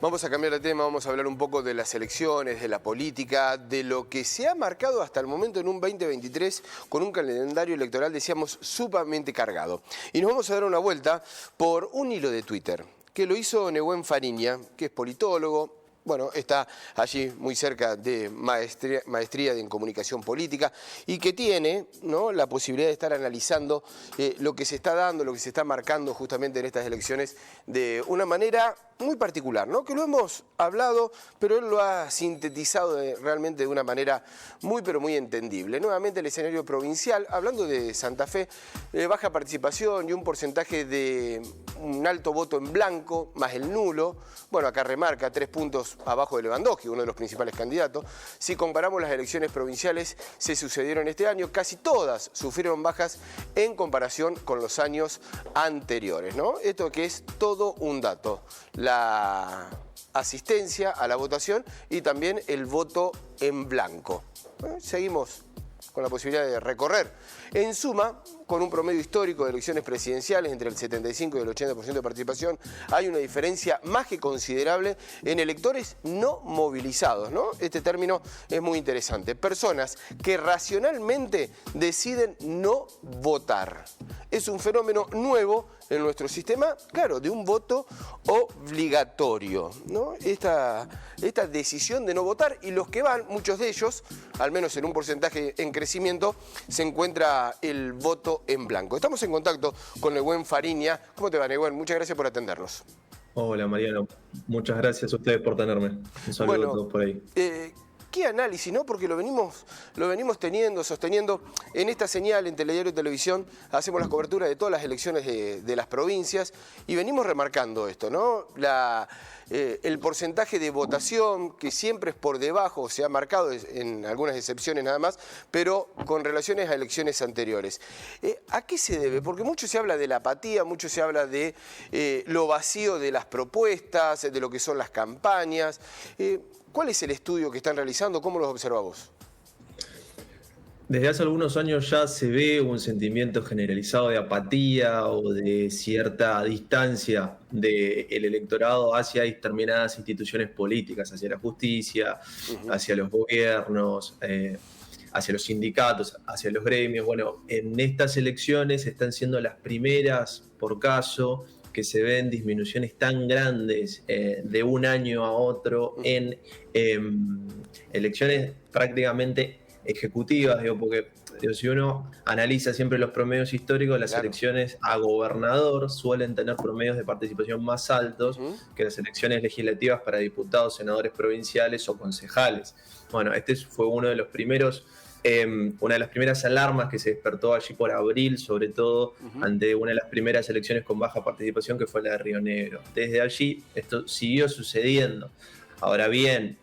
Vamos a cambiar de tema, vamos a hablar un poco de las elecciones, de la política, de lo que se ha marcado hasta el momento en un 2023 con un calendario electoral, decíamos, sumamente cargado. Y nos vamos a dar una vuelta por un hilo de Twitter que lo hizo Nehuen Fariña, que es politólogo. Bueno, está allí muy cerca de maestría en comunicación política y que tiene, ¿no?, la posibilidad de estar analizando lo que se está dando, lo que se está marcando justamente en estas elecciones de una manera muy particular, ¿no? Que lo hemos hablado, pero él lo ha sintetizado realmente de una manera muy, pero muy entendible. Nuevamente el escenario provincial, hablando de Santa Fe, baja participación y un porcentaje de un alto voto en blanco, más el nulo. Bueno, acá remarca 3 puntos abajo de Lewandowski, uno de los principales candidatos. Si comparamos las elecciones provinciales, se sucedieron este año, casi todas sufrieron bajas en comparación con los años anteriores, ¿no? Esto que es todo un dato. La asistencia a la votación y también el voto en blanco. Seguimos con la posibilidad de recorrer. En suma, con un promedio histórico de elecciones presidenciales entre el 75 y el 80% de participación, hay una diferencia más que considerable en electores no movilizados, ¿no? Este término es muy interesante. Personas que racionalmente deciden no votar. Es un fenómeno nuevo en nuestro sistema, claro, de un voto obligatorio, ¿no? Esta decisión de no votar, y los que van, muchos de ellos, al menos en un porcentaje en crecimiento, se encuentra el voto en blanco. Estamos en contacto con Nehuen Fariña. ¿Cómo te va, Nehuen? Muchas gracias por atendernos. Hola, Mariano. Muchas gracias a ustedes por tenerme. Un saludo a todos por ahí. ¿Qué análisis, no? Porque lo venimos sosteniendo en esta señal, en Telediario y Televisión, hacemos las coberturas de todas las elecciones de las provincias y venimos remarcando esto, ¿no? El porcentaje de votación que siempre es por debajo, se ha marcado en algunas excepciones nada más, pero con relaciones a elecciones anteriores. ¿A qué se debe? Porque mucho se habla de la apatía, mucho se habla de lo vacío de las propuestas, de lo que son las campañas. ¿Cuál es el estudio que están realizando? ¿Cómo los observa vos? Desde hace algunos años ya se ve un sentimiento generalizado de apatía o de cierta distancia del electorado hacia determinadas instituciones políticas, hacia la justicia, hacia los gobiernos, hacia los sindicatos, hacia los gremios. Bueno, en estas elecciones están siendo las primeras, por caso, que se ven disminuciones tan grandes de un año a otro en elecciones prácticamente ejecutivas, porque si uno analiza siempre los promedios históricos, las elecciones a gobernador suelen tener promedios de participación más altos que las elecciones legislativas para diputados, senadores provinciales o concejales. Bueno, este fue uno de los primeros... una de las primeras alarmas que se despertó allí por abril, sobre todo ante una de las primeras elecciones con baja participación, que fue la de Río Negro. Desde allí esto siguió sucediendo. Ahora bien,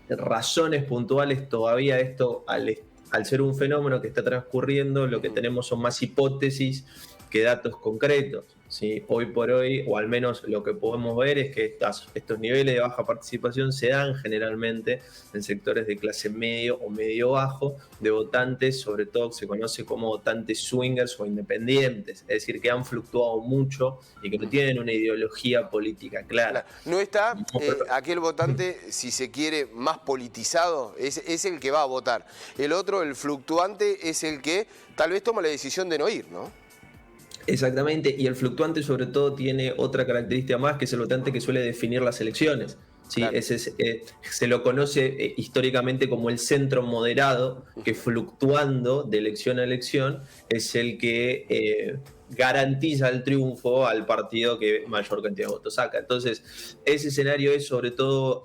razones puntuales todavía esto, al ser un fenómeno que está transcurriendo, lo que tenemos son más hipótesis que datos concretos. ¿Sí? Hoy por hoy, o al menos lo que podemos ver, es que estos niveles de baja participación se dan generalmente en sectores de clase medio o medio bajo, de votantes, sobre todo se conoce como votantes swingers o independientes, es decir, que han fluctuado mucho y que no tienen una ideología política clara. No está aquel votante, si se quiere, más politizado, es el que va a votar. El otro, el fluctuante, es el que tal vez toma la decisión de no ir, ¿no? Exactamente, y el fluctuante sobre todo tiene otra característica más, que es el votante que suele definir las elecciones. ¿Sí? Claro. Se lo conoce históricamente como el centro moderado, que fluctuando de elección a elección es el que garantiza el triunfo al partido que mayor cantidad de votos saca. Entonces, ese escenario es sobre todo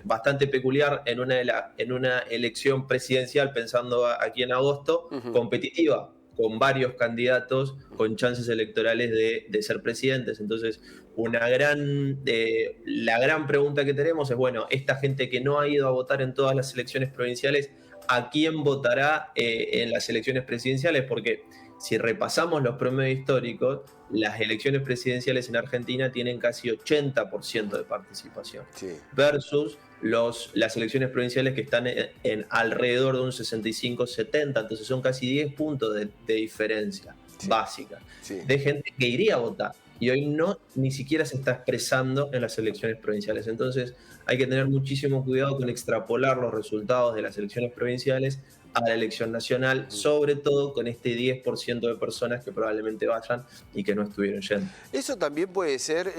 bastante peculiar en una elección presidencial, pensando aquí en agosto, competitiva, con varios candidatos con chances electorales de ser presidentes. Entonces, la gran pregunta que tenemos es, bueno, esta gente que no ha ido a votar en todas las elecciones provinciales, ¿a quién votará en las elecciones presidenciales? Porque si repasamos los promedios históricos, las elecciones presidenciales en Argentina tienen casi 80% de participación, versus las elecciones provinciales que están en alrededor de un 65-70, entonces son casi 10 puntos de diferencia básica de gente que iría a votar. y hoy ni siquiera se está expresando en las elecciones provinciales. Entonces hay que tener muchísimo cuidado con extrapolar los resultados de las elecciones provinciales a la elección nacional, sobre todo con este 10% de personas que probablemente vayan y que no estuvieron yendo. Eso también puede ser,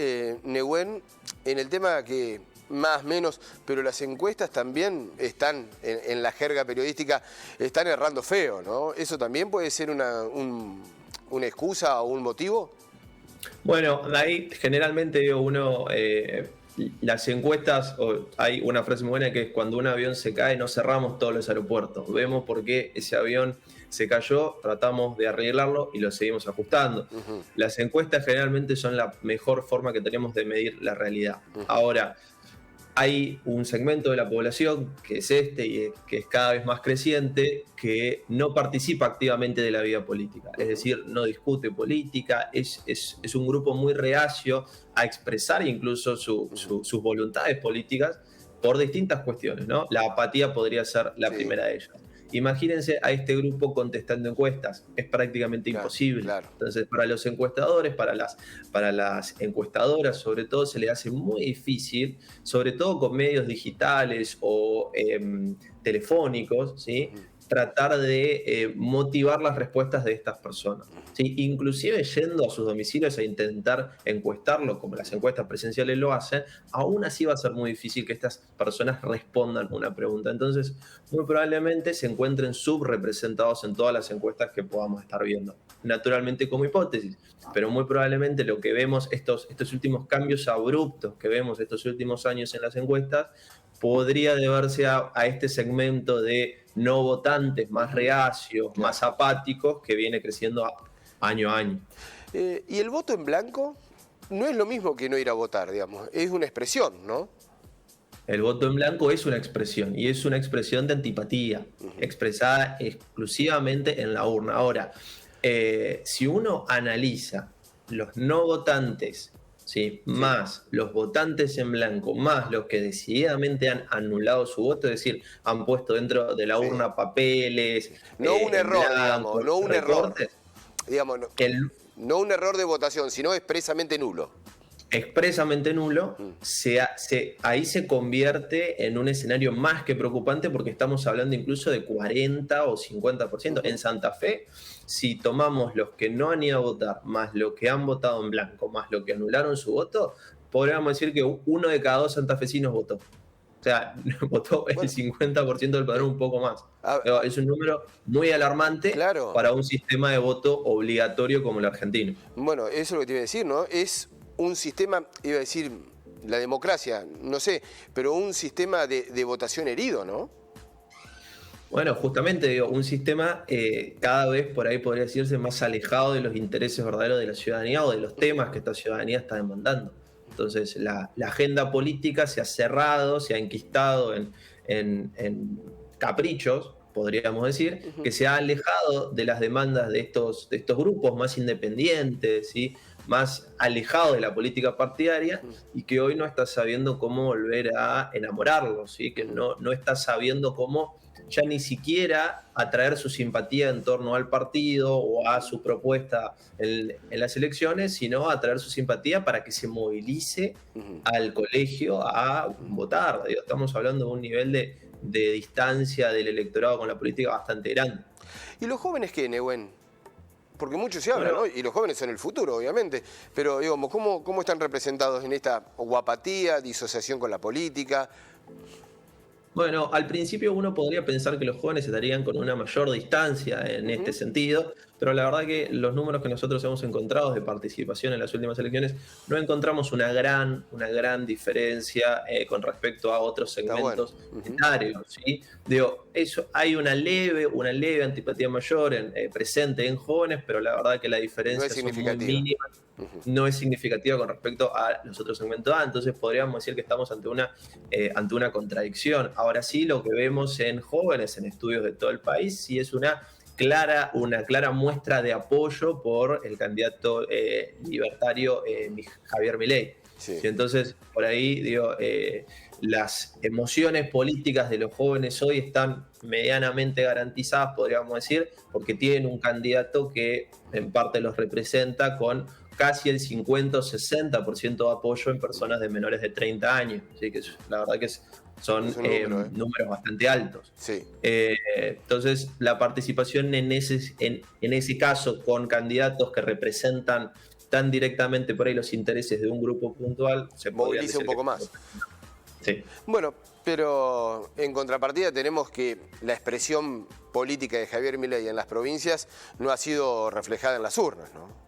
Nehuen, en el tema que más menos, pero las encuestas también están, en la jerga periodística, están errando feo, ¿no? ¿Eso también puede ser una excusa o un motivo? Bueno, ahí generalmente uno... las encuestas, hay una frase muy buena que es: cuando un avión se cae no cerramos todos los aeropuertos, vemos por qué ese avión se cayó, tratamos de arreglarlo y lo seguimos ajustando. Las encuestas generalmente son la mejor forma que tenemos de medir la realidad. Ahora, hay un segmento de la población, que es y que es cada vez más creciente, que no participa activamente de la vida política, es decir, no discute política, es un grupo muy reacio a expresar incluso sus voluntades políticas por distintas cuestiones, ¿no? La apatía podría ser la primera de ellas. Imagínense a este grupo contestando encuestas, es prácticamente imposible. Claro. Entonces, para los encuestadores, para las encuestadoras, sobre todo, se les hace muy difícil, sobre todo con medios digitales o telefónicos, ¿sí? Tratar de motivar las respuestas de estas personas, ¿sí? Inclusive yendo a sus domicilios a intentar encuestarlo, como las encuestas presenciales lo hacen, aún así va a ser muy difícil que estas personas respondan una pregunta. Entonces, muy probablemente se encuentren subrepresentados en todas las encuestas que podamos estar viendo. Naturalmente como hipótesis, pero muy probablemente lo que vemos, estos últimos cambios abruptos que vemos estos últimos años en las encuestas, podría deberse a este segmento de no votantes más reacios, más apáticos, que viene creciendo año a año. ¿Y el voto en blanco? No es lo mismo que no ir a votar, digamos, es una expresión, ¿no? El voto en blanco es una expresión, y es una expresión de antipatía, expresada exclusivamente en la urna. Ahora, si uno analiza los no votantes, ¿sí? Más los votantes en blanco, más los que decididamente han anulado su voto, es decir, han puesto dentro de la urna papeles. No un error, blanco, digamos, no un recortes, error. Digamos, no un error de votación, sino expresamente nulo. Expresamente nulo, ahí se convierte en un escenario más que preocupante, porque estamos hablando incluso de 40 o 50%. En Santa Fe, si tomamos los que no han ido a votar, más los que han votado en blanco, más los que anularon su voto, podríamos decir que 1 de cada 2 santafesinos votó. O sea, votó el 50% del padrón, un poco más. Es un número muy alarmante para un sistema de voto obligatorio como el argentino. Bueno, eso es lo que te iba a decir, ¿no? Es un sistema, iba a decir, la democracia, no sé, pero un sistema de votación herido, ¿no? Bueno, justamente, digo, un sistema cada vez por ahí podría decirse más alejado de los intereses verdaderos de la ciudadanía o de los temas que esta ciudadanía está demandando. Entonces, la agenda política se ha cerrado, se ha enquistado en caprichos, podríamos decir, que se ha alejado de las demandas de estos grupos más independientes, ¿sí? Más alejados de la política partidaria, y que hoy no está sabiendo cómo volver a enamorarlos, ¿sí? Que no está sabiendo cómo ya ni siquiera atraer su simpatía en torno al partido o a su propuesta en las elecciones, sino atraer su simpatía para que se movilice al colegio a votar. Estamos hablando de un nivel de distancia del electorado con la política bastante grande. ¿Y los jóvenes qué, Nehuen? Porque mucho se habla, ¿no? Y los jóvenes son el futuro, obviamente. Pero, digamos, ¿cómo están representados en esta apatía, disociación con la política? Bueno, al principio uno podría pensar que los jóvenes estarían con una mayor distancia en este sentido, pero la verdad que los números que nosotros hemos encontrado de participación en las últimas elecciones, no encontramos una gran diferencia con respecto a otros segmentos etarios, ¿sí? Digo, hay una leve antipatía mayor presente en jóvenes, pero la verdad que la diferencia es muy mínima. No es significativa con respecto a los otros segmentos A, entonces podríamos decir que estamos ante una contradicción. Ahora sí, lo que vemos en jóvenes, en estudios de todo el país, sí es una clara muestra de apoyo por el candidato libertario Javier Milei. Sí. Y entonces, por ahí, digo, las emociones políticas de los jóvenes hoy están medianamente garantizadas, podríamos decir, porque tienen un candidato que en parte los representa con casi el 50 o 60% de apoyo en personas de menores de 30 años. Así que la verdad que son números bastante altos. Sí. Entonces, la participación en ese caso con candidatos que representan tan directamente por ahí los intereses de un grupo puntual, se moviliza un poco más. Sí. Bueno, pero en contrapartida tenemos que la expresión política de Javier Milei en las provincias no ha sido reflejada en las urnas, ¿no?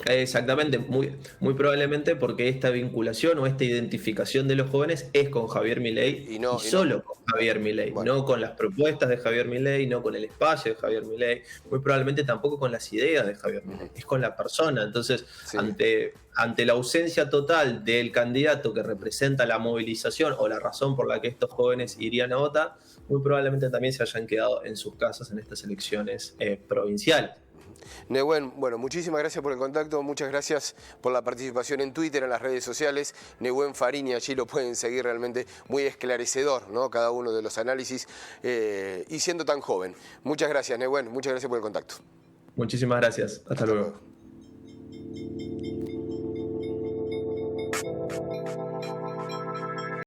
Exactamente, muy probablemente porque esta vinculación o esta identificación de los jóvenes es con Javier Milei y solo con Javier Milei, bueno, no con las propuestas de Javier Milei, no con el espacio de Javier Milei, muy probablemente tampoco con las ideas de Javier Milei, es con la persona. Entonces, sí, ante la ausencia total del candidato que representa la movilización o la razón por la que estos jóvenes irían a votar, muy probablemente también se hayan quedado en sus casas en estas elecciones provinciales. Nehuen, bueno, muchísimas gracias por el contacto, muchas gracias por la participación en Twitter, en las redes sociales. Nehuen Farini, allí lo pueden seguir, realmente muy esclarecedor, ¿no? Cada uno de los análisis y siendo tan joven. Muchas gracias, Nehuen, muchas gracias por el contacto. Muchísimas gracias, hasta luego.